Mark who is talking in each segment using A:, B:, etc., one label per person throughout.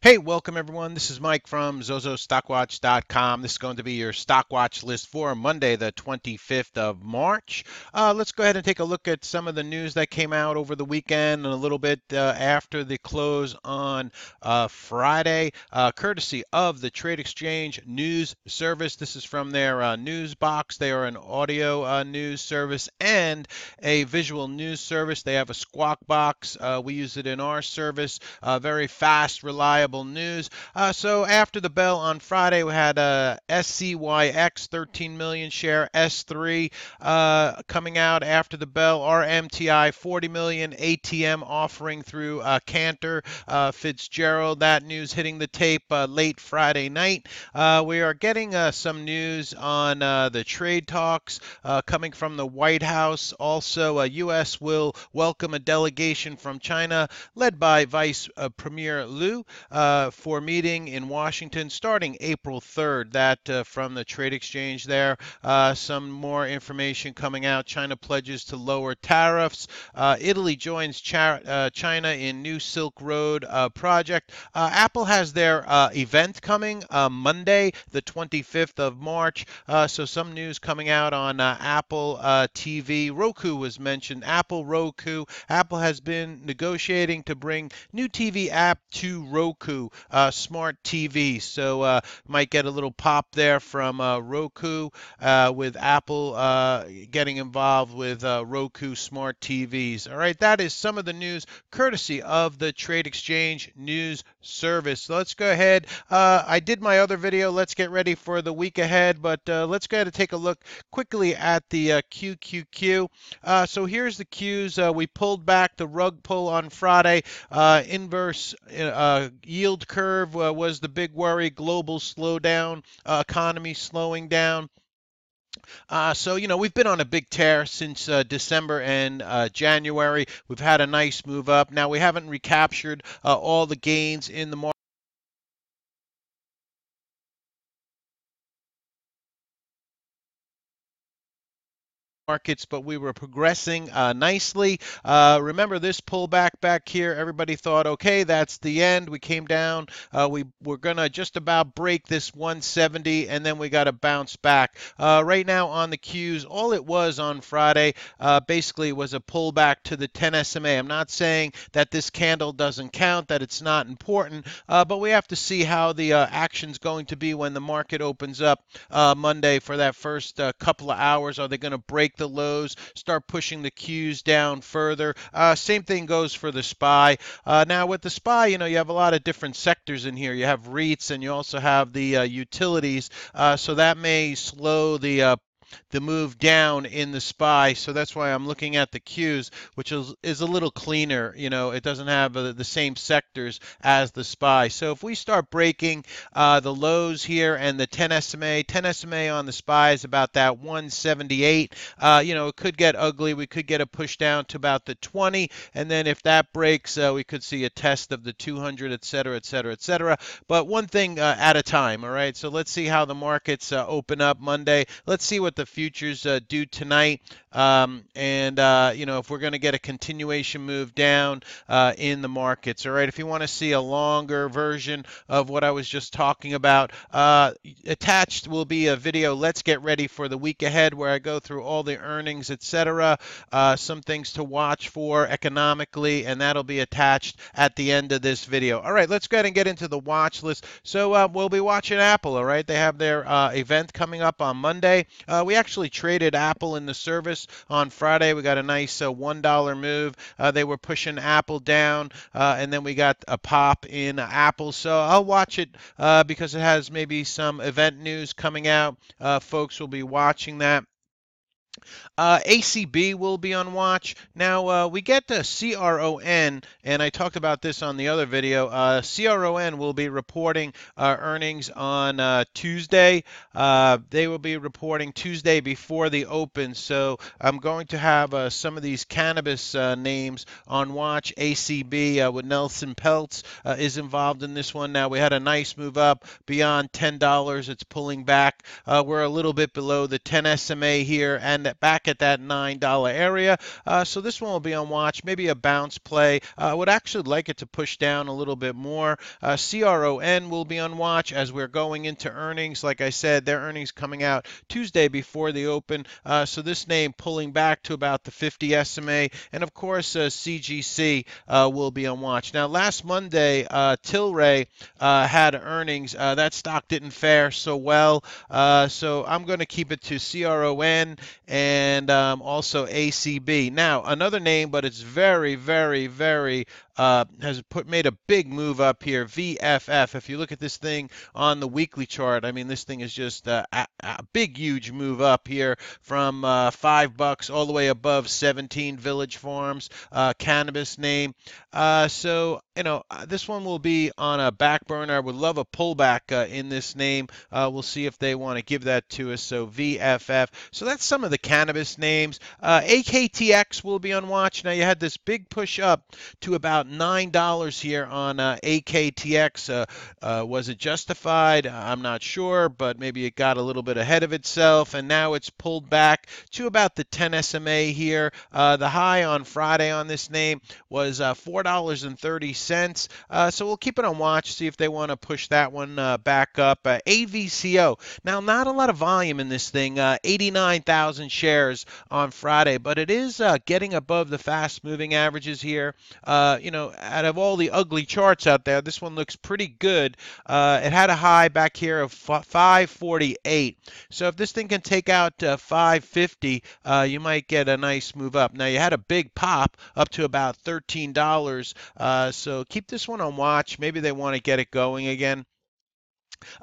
A: Hey, welcome everyone. This is Mike from zozostockwatch.com. This is going to be your stock watch list for Monday, the 25th of March. Let's go ahead and take a look at some of the news that came out over the weekend and a little bit after the close on Friday, courtesy of the Trade Exchange News Service. This is from their news box. They are an audio news service and a visual news service. They have a squawk box. We use it in our service. Very fast, reliable news. So after the bell on Friday, we had SCYX 13 million share, S3 coming out after the bell, RMTI 40 million, ATM offering through Cantor Fitzgerald. That news hitting the tape late Friday night. We are getting some news on the trade talks coming from the White House. Also, U.S. will welcome a delegation from China led by Vice Premier Liu for meeting in Washington starting April 3rd. That from the trade exchange there. Some more information coming out. China pledges to lower tariffs. Italy joins China in new Silk Road project. Apple has their event coming Monday, the 25th of March. So some news coming out on Apple TV. Roku was mentioned. Apple Roku. Apple has been negotiating to bring new TV app to Roku smart TV. So might get a little pop there from Roku with Apple getting involved with Roku smart TVs. All right, that is some of the news courtesy of the Trade Exchange News Service. So let's go ahead. I did my other video. Let's get ready for the week ahead, but let's go ahead and take a look quickly at the QQQ. So here's the Qs. We pulled back the rug pull on Friday. Inverse yield curve was the big worry. Global slowdown, economy slowing down. So, we've been on a big tear since December and January. We've had a nice move up. Now, we haven't recaptured all the gains in the markets, but we were progressing nicely. Remember this pullback back here, everybody thought, okay, that's the end. We came down. We were going to just about break this 170, and then we got to bounce back. Right now on the Qs, all it was on Friday basically was a pullback to the 10 SMA. I'm not saying that this candle doesn't count, that it's not important, but we have to see how the action's going to be when the market opens up Monday for that first couple of hours. Are they going to break the lows, start pushing the Qs down further? Same thing goes for the SPY. Now with the SPY, you have a lot of different sectors in here. You have REITs and you also have the utilities. So that may slow the move down in the SPY. So that's why I'm looking at the Qs, which is a little cleaner. It doesn't have the same sectors as the SPY. So if we start breaking the lows here and the 10 SMA on the SPY is about that 178. It could get ugly. We could get a push down to about the 20. And then if that breaks, we could see a test of the 200, et cetera, et cetera, et cetera. But one thing at a time, all right? So let's see how the markets open up Monday. Let's see what the futures do tonight. If we're going to get a continuation move down in the markets. All right, if you want to see a longer version of what I was just talking about, attached will be a video. Let's get ready for the week ahead, where I go through all the earnings, etc. Some things to watch for economically, and that'll be attached at the end of this video. All right, let's go ahead and get into the watch list. So we'll be watching Apple. All right, they have their event coming up on Monday. We actually traded Apple in the service on Friday. We got a nice $1 move. They were pushing Apple down, and then we got a pop in Apple. So I'll watch it because it has maybe some event news coming out. Folks will be watching that. ACB will be on watch. Now, we get the CRON, and I talked about this on the other video. CRON will be reporting earnings on Tuesday. They will be reporting Tuesday before the open, so I'm going to have some of these cannabis names on watch. ACB with Nelson Peltz is involved in this one. Now, we had a nice move up beyond $10. It's pulling back. We're a little bit below the 10 SMA here, and back at that $9 area. So this one will be on watch, maybe a bounce play. I would actually like it to push down a little bit more. CRON will be on watch as we're going into earnings. Like I said, their earnings coming out Tuesday before the open. So this name pulling back to about the 50 SMA. And of course, CGC will be on watch. Now, last Monday, Tilray had earnings. That stock didn't fare so well. So I'm going to keep it to CRON and also ACB. Now, another name, but it's very, very, very made a big move up here. VFF. If you look at this thing on the weekly chart, I mean, this thing is just a big, huge move up here from $5 all the way above 17. Village Farms, cannabis name. So this one will be on a back burner. I would love a pullback in this name. We'll see if they want to give that to us. So VFF. So that's some of the cannabis names. AKTX will be on watch. Now you had this big push up to about $9 here on AKTX. Was it justified? I'm not sure, but maybe it got a little bit ahead of itself, and now it's pulled back to about the 10 SMA here. The high on Friday on this name was $4.30. So we'll keep it on watch, see if they want to push that one back up. AVCO. Now, not a lot of volume in this thing, 89,000 shares on Friday, but it is getting above the fast-moving averages here. Out of all the ugly charts out there, this one looks pretty good. It had a high back here of 548. So if this thing can take out 550, you might get a nice move up. Now, you had a big pop up to about $13. So keep this one on watch. Maybe they want to get it going again.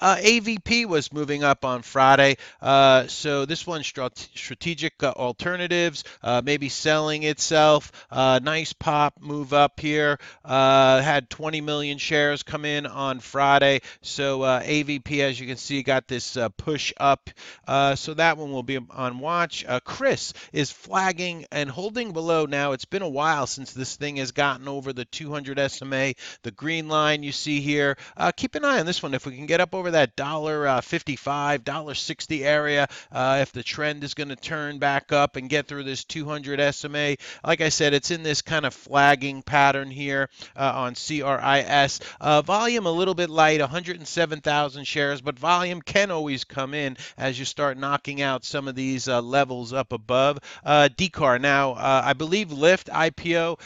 A: AVP was moving up on Friday. So this one, strategic alternatives, maybe selling itself. Nice pop move up here. Had 20 million shares come in on Friday. So AVP, as you can see, got this push up. So that one will be on watch. Chris is flagging and holding below now. It's been a while since this thing has gotten over the 200 SMA. The green line you see here. Keep an eye on this one. If we can get up over that $1.55, $1.60 area, if the trend is going to turn back up and get through this 200 SMA. Like I said, it's in this kind of flagging pattern here on CRIS. Volume a little bit light, 107,000 shares, but volume can always come in as you start knocking out some of these levels up above. DCAR. Now, I believe Lyft IPO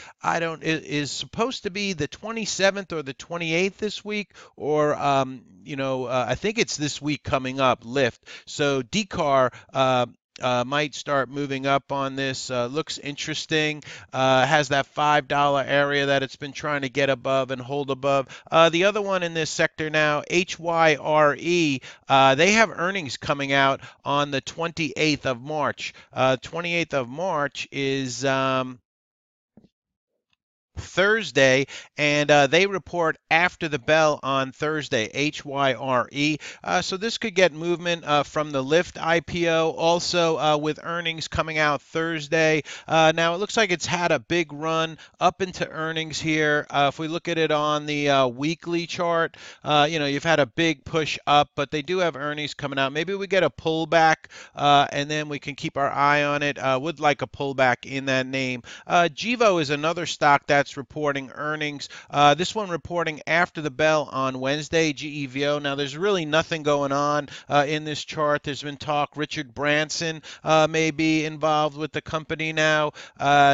A: is supposed to be the 27th or the 28th this week, or I think it's this week coming up, Lyft. So DCAR might start moving up on this. Looks interesting. Has that $5 area that it's been trying to get above and hold above. The other one in this sector now, HYRE, they have earnings coming out on the 28th of March. 28th of March is Thursday, and they report after the bell on Thursday, HYRE. So this could get movement from the Lyft IPO, also with earnings coming out Thursday. Now, it looks like it's had a big run up into earnings here. If we look at it on the weekly chart, you've had a big push up, but they do have earnings coming out. Maybe we get a pullback, and then we can keep our eye on it. Would like a pullback in that name. Gevo is another stock that's reporting earnings. This one reporting after the bell on Wednesday, GEVO. Now, there's really nothing going on in this chart. There's been talk Richard Branson may be involved with the company now.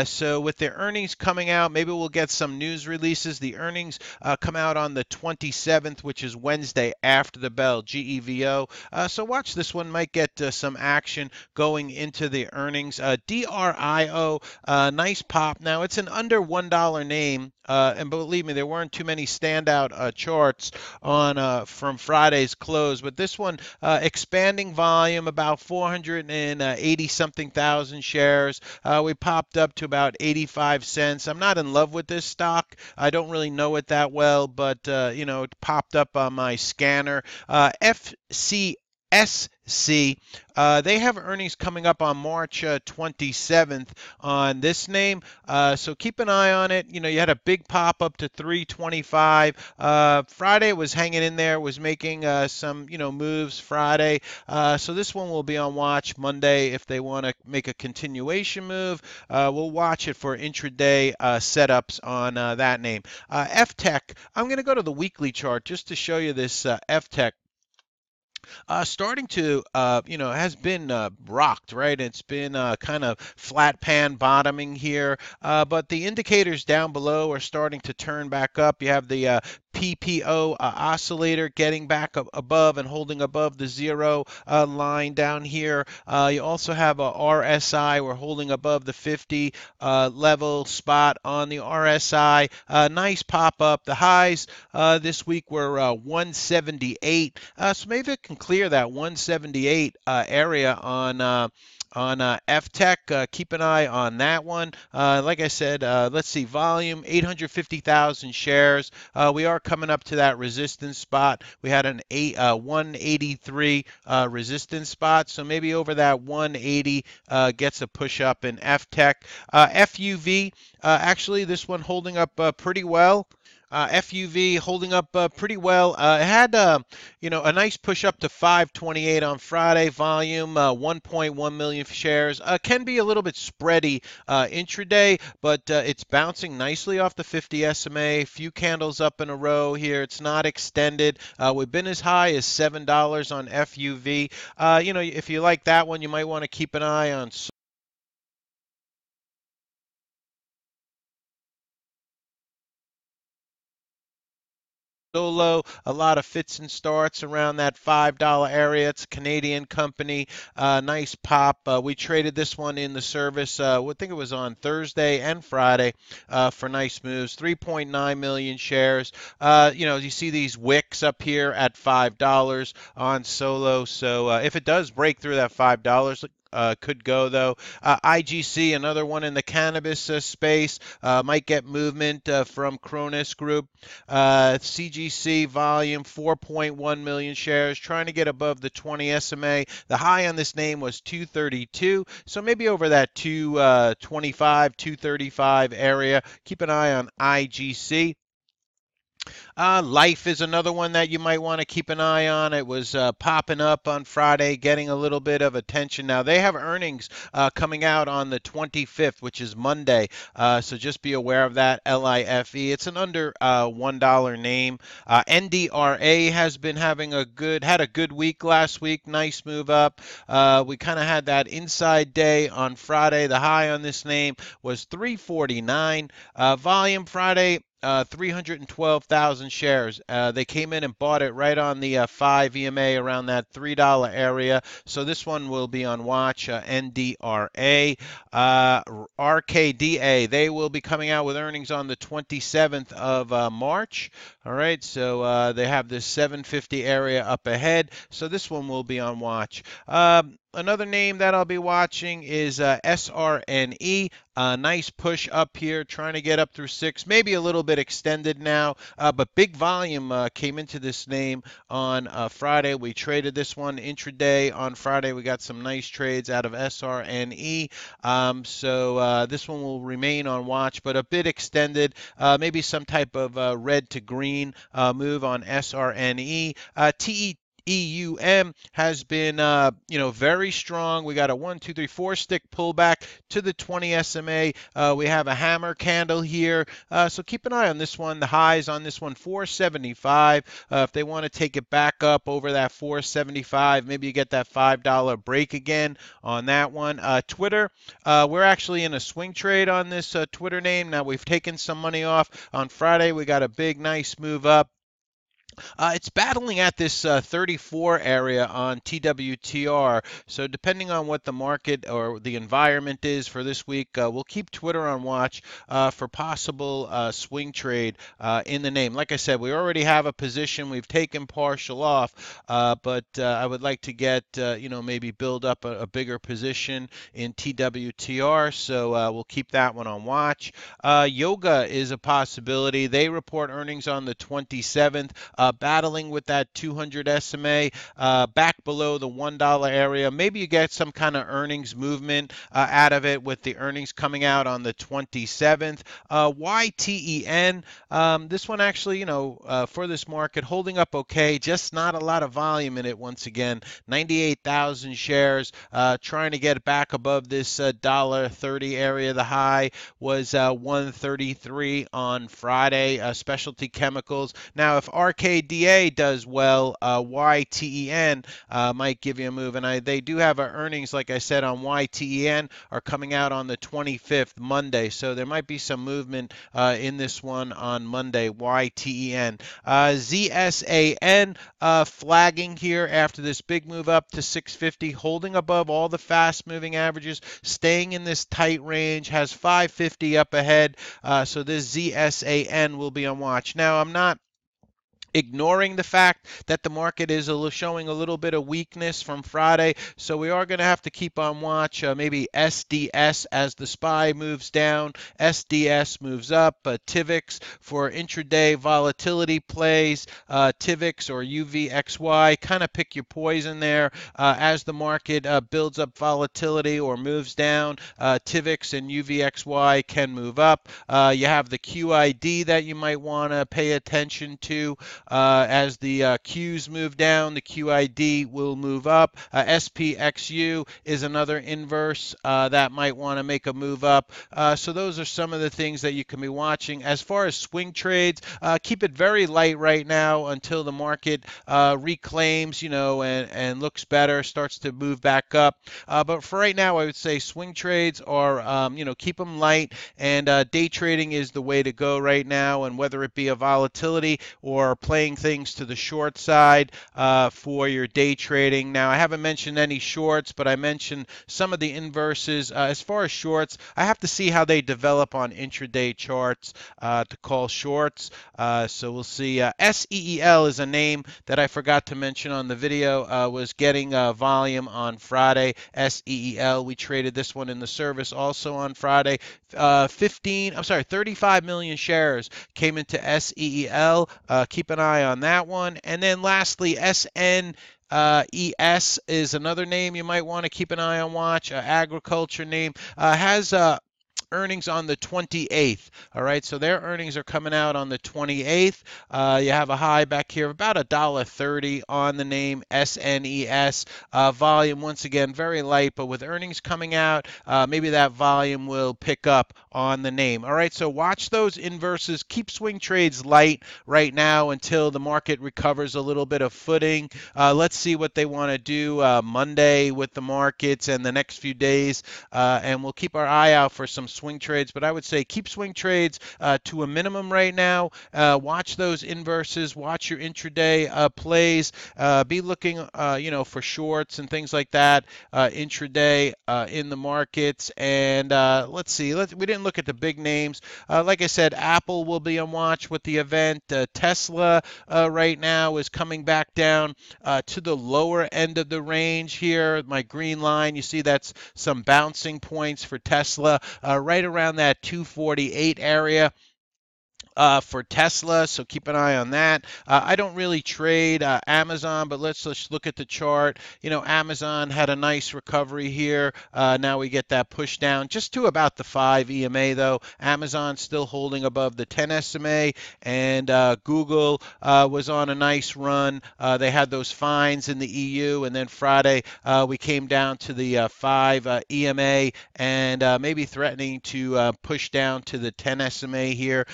A: So with the earnings coming out, maybe we'll get some news releases. The earnings come out on the 27th, which is Wednesday after the bell, GEVO. So watch this one. Might get some action going into the earnings. DRIO, nice pop. Now, it's an under $1 name, and believe me, there weren't too many standout charts on from Friday's close, but this one expanding volume about 480 something thousand shares. We popped up to about 85 cents. I'm not in love with this stock. I don't really know it that well, but it popped up on my scanner. FCS C. They have earnings coming up on March 27th on this name, so keep an eye on it. You had a big pop up to 325. Friday was hanging in there, was making some moves Friday. So this one will be on watch Monday if they want to make a continuation move. We'll watch it for intraday setups on that name. FTech, I'm going to go to the weekly chart just to show you this FTech. Starting to, has been rocked, right? It's been kind of flat pan bottoming here, but the indicators down below are starting to turn back up. You have the PPO oscillator getting back up above and holding above the zero line down here. You also have a RSI. We're holding above the 50 level spot on the RSI. Nice pop up. The highs this week were 178. So maybe it can clear that 178 area on FTech. Keep an eye on that one. Like I said, let's see, volume 850,000 shares. We are coming up to that resistance spot. We had an 183 resistance spot, so maybe over that 180 gets a push up in FTech. FUV, actually, this one holding up pretty well. FUV holding up pretty well. It had a nice push up to 528 on Friday. Volume 1.1 million shares. Can be a little bit spready intraday, but it's bouncing nicely off the 50 SMA. Few candles up in a row here. It's not extended. We've been as high as $7 on FUV. If you like that one, you might want to keep an eye on Solo, a lot of fits and starts around that $5 area. It's a Canadian company. Nice pop. We traded this one in the service. I think it was on Thursday and Friday for nice moves. 3.9 million shares. You see these wicks up here at $5 on Solo. So if it does break through that $5, could go though. IGC, another one in the cannabis space, might get movement from Cronus Group. CGC volume 4.1 million shares, trying to get above the 20 SMA. The high on this name was 232, so maybe over that 225, 235 area. Keep an eye on IGC. Life is another one that you might want to keep an eye on. It was popping up on Friday, getting a little bit of attention. Now, they have earnings coming out on the 25th, which is Monday. So just be aware of that. LIFE. It's an under $1 name. NDRA has been having had a good week last week. Nice move up. We kind of had that inside day on Friday. The high on this name was 349. Volume Friday, 312,000 shares. They came in and bought it right on the 5 EMA around that $3 area. So this one will be on watch. NDRA. RKDA, they will be coming out with earnings on the 27th of March. All right, so they have this 750 area up ahead. So this one will be on watch. Another name that I'll be watching is SRNE. Nice push up here, trying to get up through 6, maybe a little bit extended now, but big volume came into this name on Friday. We traded this one intraday on Friday. We got some nice trades out of SRNE. So this one will remain on watch, but a bit extended, maybe some type of red to green move on SRNE. EUM has been, very strong. We got a 1, 2, 3, 4 stick pullback to the 20 SMA. We have a hammer candle here. So keep an eye on this one. The highs on this one, 475. If they want to take it back up over that 475, maybe you get that $5 break again on that one. Twitter, we're actually in a swing trade on this Twitter name. Now we've taken some money off. On Friday, we got a big, nice move up. It's battling at this 34 area on TWTR. So depending on what the market or the environment is for this week, we'll keep Twitter on watch for possible swing trade in the name. Like I said, we already have a position. We've taken partial off, but I would like to get, maybe build up a bigger position in TWTR. So we'll keep that one on watch. Yoga is a possibility. They report earnings on the 27th. battling with that 200 SMA back below the $1 area. Maybe you get some kind of earnings movement out of it with the earnings coming out on the 27th. YTEN, this one actually, for this market, holding up okay, just not a lot of volume in it once again. 98,000 shares, trying to get back above this $1.30 area. The high was 133 on Friday. Specialty chemicals. Now, if RKDA does well, YTEN might give you a move. And they do have earnings, like I said, on YTEN are coming out on the 25th, Monday. So there might be some movement in this one on Monday, YTEN. ZSAN flagging here after this big move up to 650, holding above all the fast moving averages, staying in this tight range, has 550 up ahead. So this ZSAN will be on watch. Now, I'm not ignoring the fact that the market is showing a little bit of weakness from Friday. So we are going to have to keep on watch. Maybe SDS as the SPY moves down, SDS moves up, TIVX for intraday volatility plays, TIVX or UVXY, kind of pick your poison there as the market builds up volatility or moves down. TIVX and UVXY can move up. You have the QID that you might want to pay attention to. As the Qs move down, the QID will move up. SPXU is another inverse that might want to make a move up. So those are some of the things that you can be watching. As far as swing trades, keep it very light right now until the market reclaims, and looks better, starts to move back up. But for right now, I would say swing trades are, keep them light, and day trading is the way to go right now. And whether it be a volatility or playing things to the short side for your day trading. Now, I haven't mentioned any shorts, but I mentioned some of the inverses. As far as shorts, I have to see how they develop on intraday charts to call shorts. So we'll see. SEEL is a name that I forgot to mention on the video. Was getting volume on Friday. SEEL. We traded this one in the service also on Friday. 35 million shares came into SEEL. Keep an eye on that one. And then lastly, SNES is another name you might want to keep an eye on. Watch. Agriculture name. Has earnings on the 28th. All right, so their earnings are coming out on the 28th. You have a high back here of about $1.30 on the name SNES. Volume, once again, very light, but with earnings coming out, maybe that volume will pick up on the name. All right, so watch those inverses. Keep swing trades light right now until the market recovers a little bit of footing. Let's see what they want to do Monday with the markets and the next few days, and we'll keep our eye out for some swing trades, but I would say keep swing trades to a minimum right now. Watch those inverses, watch your intraday plays, be looking for shorts and things like that intraday in the markets. And let's see, we didn't look at the big names. Like I said, Apple will be on watch with the event. Tesla right now is coming back down to the lower end of the range here. My green line, you see that's some bouncing points for Tesla. Right around that 248 area. For Tesla, so keep an eye on that. I don't really trade Amazon, but let's just look at the chart. Amazon had a nice recovery here. Now we get that push down just to about the 5 EMA, though. Amazon still holding above the 10 SMA, and Google was on a nice run. They had those fines in the EU, and then Friday we came down to the 5 EMA, and maybe threatening to push down to the 10 SMA here.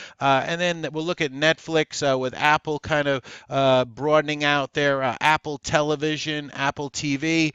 A: And then we'll look at Netflix with Apple kind of broadening out their Apple Television, Apple TV.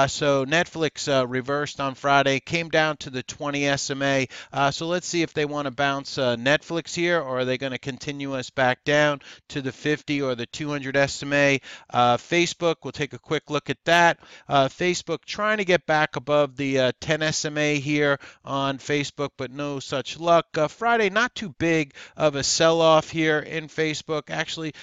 A: So Netflix reversed on Friday, came down to the 20 SMA. So let's see if they want to bounce Netflix here, or are they going to continue us back down to the 50 or the 200 SMA. Facebook, we'll take a quick look at that. Facebook trying to get back above the 10 SMA here on Facebook, but no such luck. Friday, not too big of of a sell-off here in Facebook. Actually,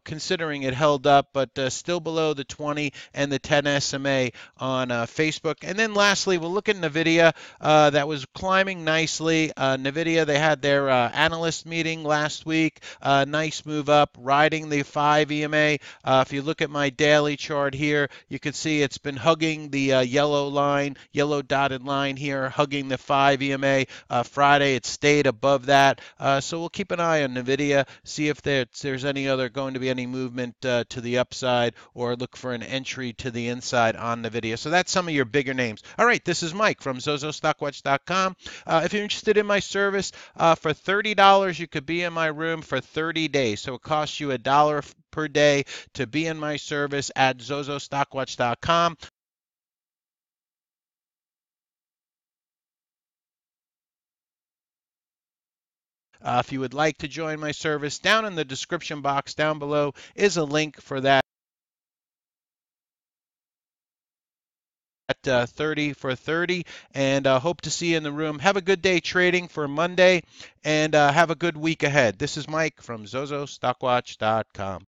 A: considering it held up, but still below the 20 and the 10 SMA on Facebook. And then lastly, we'll look at NVIDIA. That was climbing nicely. NVIDIA, they had their analyst meeting last week. Nice move up, riding the 5 EMA. If you look at my daily chart here, you can see it's been hugging the yellow dotted line here, hugging the 5 EMA. Friday, it stayed above that. So we'll keep an eye on NVIDIA, see if there's going to be any movement to the upside, or look for an entry to the inside on NVIDIA. So that's some of your bigger names. All right, this is Mike from zozostockwatch.com. If you're interested in my service, for $30, you could be in my room for 30 days. So it costs you $1 per day to be in my service at zozostockwatch.com. If you would like to join my service, down in the description box down below is a link for that. At 30 for 30, and hope to see you in the room. Have a good day trading for Monday, and have a good week ahead. This is Mike from zozostockwatch.com.